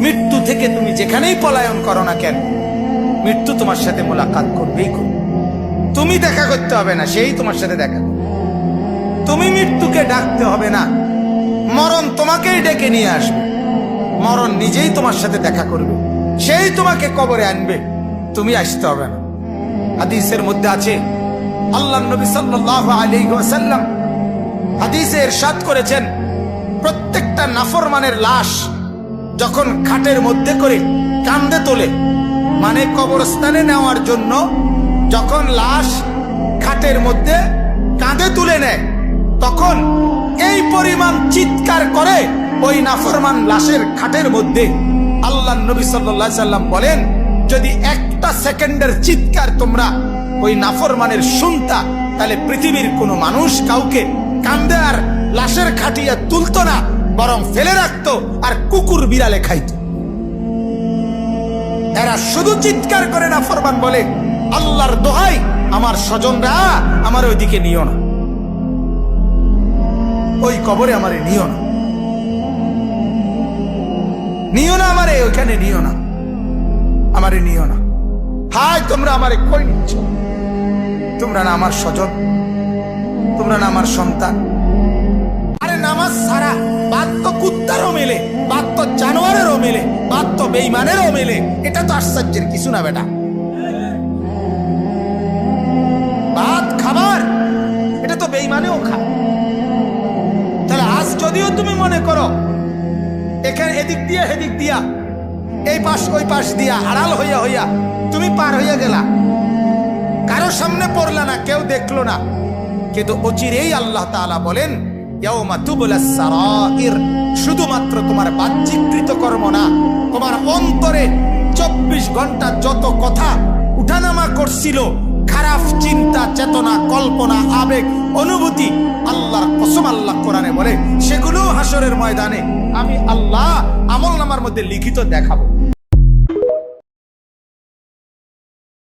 মৃত্যু থেকে তুমি যেখানেই পলায়ন করো না কেন, মৃত্যু তোমার সাথে মোলাকাত করবেই করবে। তুমি দেখা করতে হবে না, সেই তোমার সাথে দেখা করবে। তুমি মৃত্যুকে ডাকতে হবে না, মরণ তোমাকেই ডেকে নিয়ে আসবে। মরণ নিজেই তোমার সাথে দেখা করবে, সেই তোমাকে কবরে আনবে, তুমি আসতে হবে না। হাদিসের মধ্যে আছে, আল্লাহ নবী সাল্লাল্লাহু আলাইহি ওয়াসাল্লাম হাদিসে ইরশাদ করেছেন, প্রত্যেকটা নাফরমানের লাশ যখন খাটের মধ্যে করে কাঁধে তোলে, মানে কবরস্থানে নেওয়ার জন্য যখন লাশ খাটের মধ্যে কাঁধে তুলে নেয়, তখন এই পরিমাণ চিৎকার করে ওই নাফরমান লাশের খাটের মধ্যে। আল্লাহ নবী সাল্লাল্লাহু আলাইহি সাল্লাম বলেন, যদি একটা সেকেন্ডের চিৎকার তোমরা ওই নাফরমানের শুনতা, তাহলে পৃথিবীর কোনো মানুষ কাউকে কাঁধে আর লাশের খাটিয়া তুলতো না, বরং ফেলে রাখতো আর কুকুর বিড়ালে খাইতো। এরা শুধু চিৎকার করে নাফরমান বলে, আল্লাহর দোহাই আমার স্বজনরা আমার ওইদিকে নিও না, ওই কবরে আমারে নিও না, নিও না আমারে ওইখানে, নিও না আমারে, নিও না। হায় তোমরা আমারে কই নিচ্ছ? তোমরা না আমার স্বজন, তোমরা না আমার সন্তান। আরে নামাজ ছাড়া বাদ তো কুত্তারও মেলে, বাদ তো জানোয়ারেরও মেলে, বাদ তো বেঈমানেরও মেলে। এটা তো আশ্চর্যের কিছু না বেটা। ভাত খাবার, এটা তো বেঈমানেও খায়। তাহলে আজ যদিও তুমি মনে করো এখানে এদিক দিয়া হেদিক দিয়া, এই পাশ ওই পাশ দিয়া আড়াল হইয়া হইয়া তুমি পার হইয়া গেলা, কারো সামনে পড়লা না, কেউ দেখলো না, কিন্তু অচিরেই আল্লাহ তাআলা বলেন, ইয়াউমা তুবলাস সারাইর, শুধুমাত্র তোমার বাহ্যিক কৃতকর্ম না, তোমার অন্তরে 24 ঘন্টা যত কথা উঠানামা করছিল, খারাপ চিন্তা, চেতনা, কল্পনা, আবেগ, অনুভূতি, আল্লাহর কসম আল্লাহ কোরআনে বলে, সেগুলো হাসরের ময়দানে আমি আল্লাহ আমলনামার মধ্যে লিখিত দেখাবো।